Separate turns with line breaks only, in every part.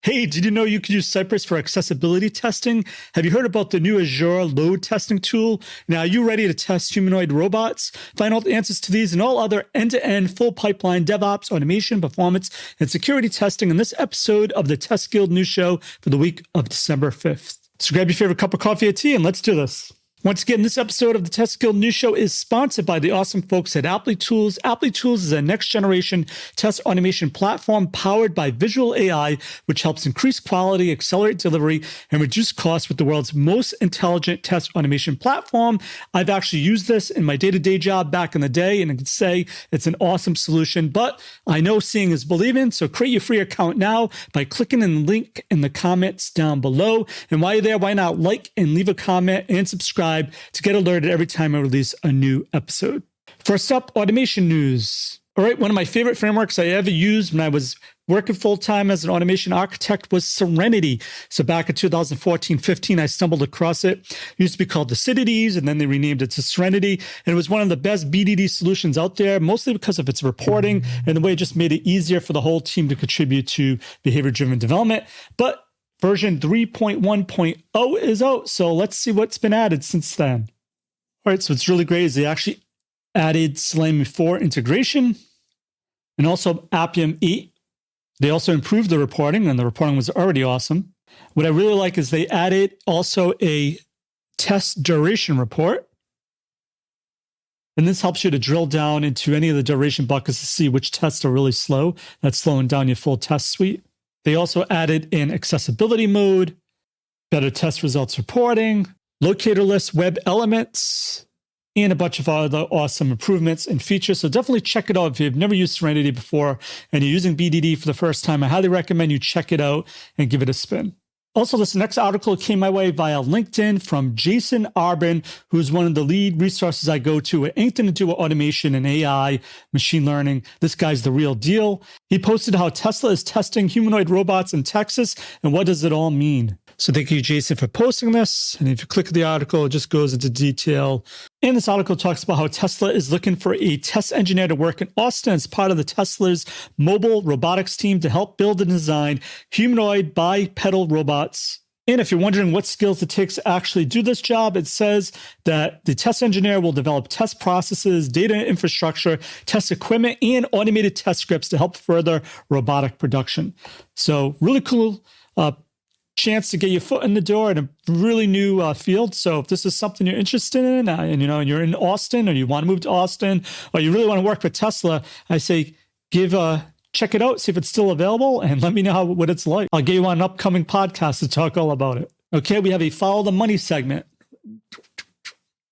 Hey, did you know you can use Cypress for accessibility testing? Have you heard about the new Azure load testing tool? Now, are you ready to test humanoid robots? Find all the answers to these and all other end-to-end full pipeline DevOps, automation, performance, and security testing in this episode of the Test Guild News Show for the week of December 5th. So grab your favorite cup of coffee or tea and let's do this. Once again, this episode of the Test Guild News Show is sponsored by the awesome folks at Apply Tools. Apply Tools is a next-generation test automation platform powered by visual AI, which helps increase quality, accelerate delivery, and reduce costs with the world's most intelligent test automation platform. I've actually used this in my day-to-day job back in the day, and I can say it's an awesome solution, but I know seeing is believing, so create your free account now by clicking in the link in the comments down below. And while you're there, why not like and leave a comment and subscribe to get alerted every time I release a new episode. First up, automation news. All right, one of my favorite frameworks I ever used when I was working full-time as an automation architect was Serenity. So back in 2014-15, I stumbled across it. It used to be called Thucydides, and then they renamed it to Serenity. And it was one of the best BDD solutions out there, mostly because of its reporting and the way it just made it easier for the whole team to contribute to behavior-driven development. But version 3.1.0 is out, so let's see what's been added since then. All right, so what's really great is they actually added Selenium 4 integration and also Appium 8. They also improved the reporting, and the reporting was already awesome. What I really like is they added also a test duration report. And this helps you to drill down into any of the duration buckets to see which tests are really slow. That's slowing down your full test suite. They also added an accessibility mode, better test results reporting, locator list web elements, and a bunch of other awesome improvements and features. So definitely check it out if you've never used Serenity before and you're using BDD for the first time. I highly recommend you check it out and give it a spin. Also, this next article came my way via LinkedIn from Jason Arbin, who's one of the lead resources I go to with anything to do with automation and AI, machine learning. This guy's the real deal. He posted how Tesla is testing humanoid robots in Texas, and what does it all mean? So thank you, Jason, for posting this. And if you click the article, it just goes into detail. And this article talks about how Tesla is looking for a test engineer to work in Austin as part of the Tesla's mobile robotics team to help build and design humanoid bipedal robots. And if you're wondering what skills it takes to actually do this job, it says that the test engineer will develop test processes, data infrastructure, test equipment, and automated test scripts to help further robotic production. So really cool chance to get your foot in the door in a really new field. So if this is something you're interested in, and you're in Austin, or you want to move to Austin, or you really want to work with Tesla, I say check it out, see if it's still available, and let me know what it's like. I'll get you on an upcoming podcast to talk all about it. Okay, we have a Follow the Money segment.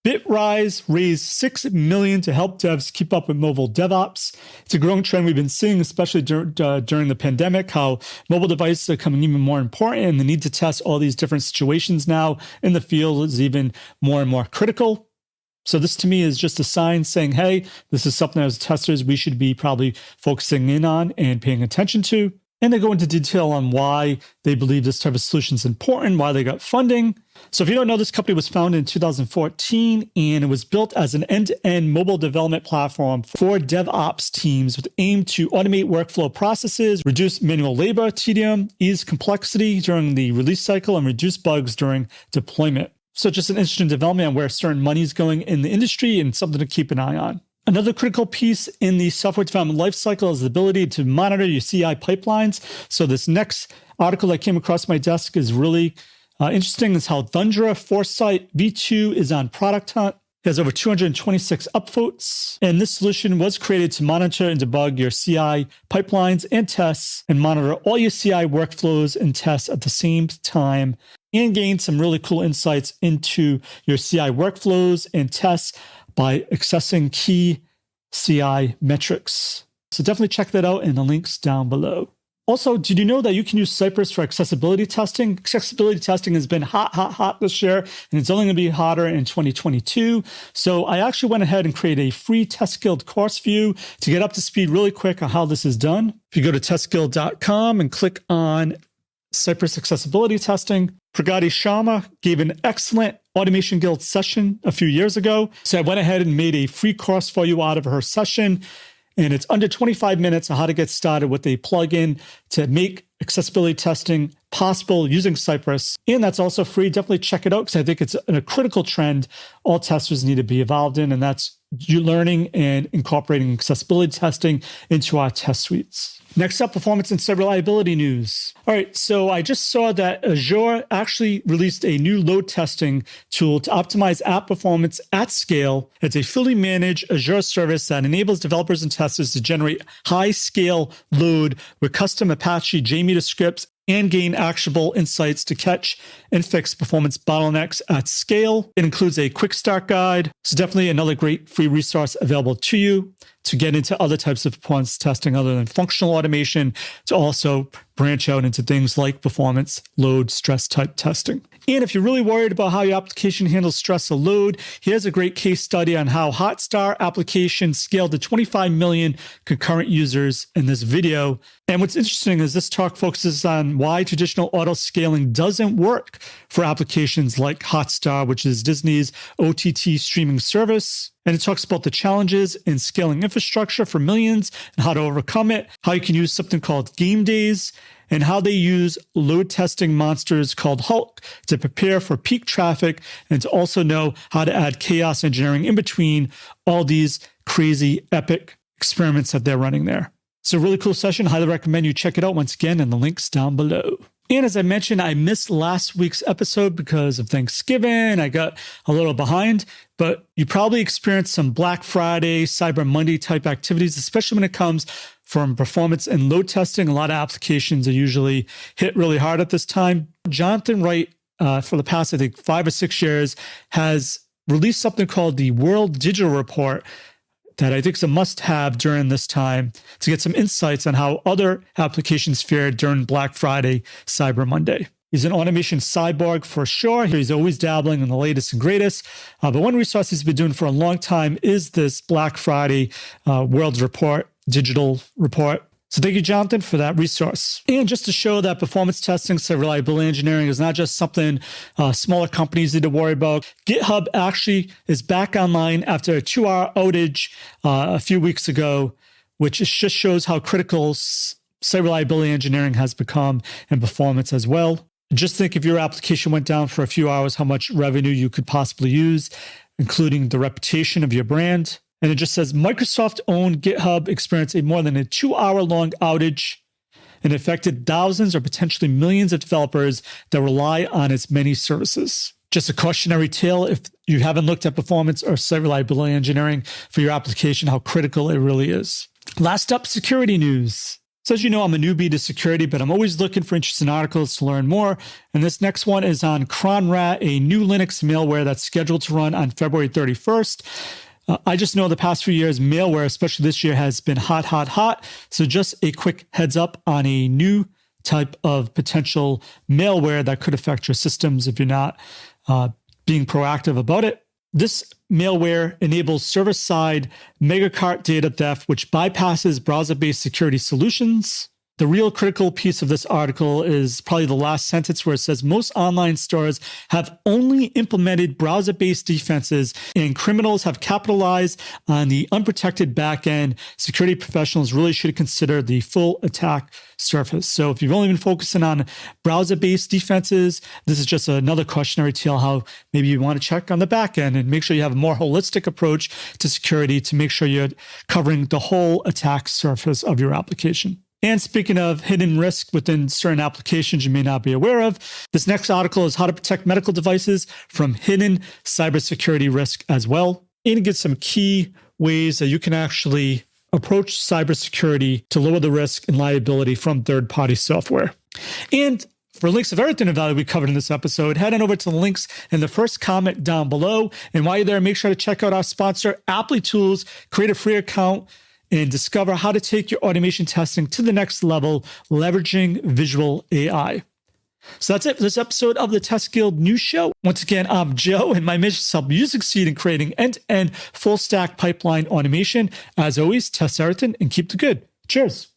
Bitrise raised $6 million to help devs keep up with mobile DevOps. It's a growing trend we've been seeing, especially during the pandemic, how mobile devices are becoming even more important, and the need to test all these different situations now in the field is even more and more critical. So this to me is just a sign saying, hey, this is something as testers we should be probably focusing in on and paying attention to. And they go into detail on why they believe this type of solution is important, why they got funding. So if you don't know, this company was founded in 2014, and it was built as an end-to-end mobile development platform for DevOps teams with aim to automate workflow processes, reduce manual labor, tedium, ease complexity during the release cycle, and reduce bugs during deployment. So just an interesting development on where certain money is going in the industry and something to keep an eye on. Another critical piece in the software development lifecycle is the ability to monitor your CI pipelines. So this next article that came across my desk is really interesting. Is how Thundra Foresight V2 is on Product Hunt. It has over 226 upvotes. And this solution was created to monitor and debug your CI pipelines and tests and monitor all your CI workflows and tests at the same time and gain some really cool insights into your CI workflows and tests by accessing key CI metrics. So definitely check that out in the links down below. Also, did you know that you can use Cypress for accessibility testing? Accessibility testing has been hot this year, and it's only going to be hotter in 2022. So I actually went ahead and created a free Test Guild course for you to get up to speed really quick on how this is done. If you go to testguild.com and click on Cypress accessibility testing, Pragati Sharma gave an excellent Automation Guild session a few years ago. So I went ahead and made a free course for you out of her session. And it's under 25 minutes on how to get started with a plugin to make accessibility testing possible using Cypress. And that's also free. Definitely check it out because I think it's a critical trend all testers need to be involved in. And that's you learning and incorporating accessibility testing into our test suites. Next up, performance and site reliability news. All right, so I just saw that Azure actually released a new load testing tool to optimize app performance at scale. It's a fully managed Azure service that enables developers and testers to generate high-scale load with custom Apache JMeter scripts and gain actionable insights to catch and fix performance bottlenecks at scale. It includes a quick start guide. So definitely another great free resource available to you to get into other types of performance testing other than functional automation, to also branch out into things like performance, load, stress type testing. And if you're really worried about how your application handles stress or load, here's a great case study on how Hotstar application scaled to 25 million concurrent users in this video. And what's interesting is this talk focuses on why traditional auto scaling doesn't work for applications like Hotstar, which is Disney's OTT streaming service. And it talks about the challenges in scaling infrastructure for millions and how to overcome it, how you can use something called game days, and how they use load testing monsters called Hulk to prepare for peak traffic and to also know how to add chaos engineering in between all these crazy epic experiments that they're running there. It's a really cool session. Highly recommend you check it out once again, and the link's down below. And as I mentioned, I missed last week's episode because of Thanksgiving. I got a little behind, but you probably experienced some Black Friday, Cyber Monday type activities, especially when it comes from performance and load testing. A lot of applications are usually hit really hard at this time. Jonathan Wright, for the past, I think, 5 or 6 years, has released something called the World Digital Report that I think is a must-have during this time to get some insights on how other applications fared during Black Friday, Cyber Monday. He's an automation cyborg for sure. He's always dabbling in the latest and greatest. But one resource he's been doing for a long time is this Black Friday World Report, Digital Report. So thank you, Jonathan, for that resource. And just to show that performance testing, so reliability engineering is not just something smaller companies need to worry about. GitHub actually is back online after a 2-hour outage a few weeks ago, which just shows how critical site reliability engineering has become and performance as well. Just think if your application went down for a few hours, how much revenue you could possibly use, including the reputation of your brand. And it just says Microsoft-owned GitHub experienced a more than a 2-hour-long outage and affected thousands or potentially millions of developers that rely on its many services. Just a cautionary tale if you haven't looked at performance or site reliability engineering for your application, how critical it really is. Last up, security news. So as you know, I'm a newbie to security, but I'm always looking for interesting articles to learn more. And this next one is on Cronrat, a new Linux malware that's scheduled to run on February 31st. I just know the past few years, malware, especially this year, has been hot. So just a quick heads up on a new type of potential malware that could affect your systems if you're not being proactive about it. This malware enables server-side megacart data theft, which bypasses browser-based security solutions. The real critical piece of this article is probably the last sentence where it says most online stores have only implemented browser-based defenses and criminals have capitalized on the unprotected backend. Security professionals really should consider the full attack surface. So if you've only been focusing on browser-based defenses, this is just another cautionary tale how maybe you want to check on the backend and make sure you have a more holistic approach to security to make sure you're covering the whole attack surface of your application. And speaking of hidden risk within certain applications you may not be aware of, this next article is how to protect medical devices from hidden cybersecurity risk as well. And it gives some key ways that you can actually approach cybersecurity to lower the risk and liability from third-party software. And for links of everything of value we covered in this episode, head on over to the links in the first comment down below. And while you're there, make sure to check out our sponsor, Apply Tools. Create a free account and discover how to take your automation testing to the next level, leveraging visual AI. So that's it for this episode of the Test Guild News Show. Once again, I'm Joe, and my mission is to help you succeed in creating end-to-end full-stack pipeline automation. As always, test everything and keep the good. Cheers.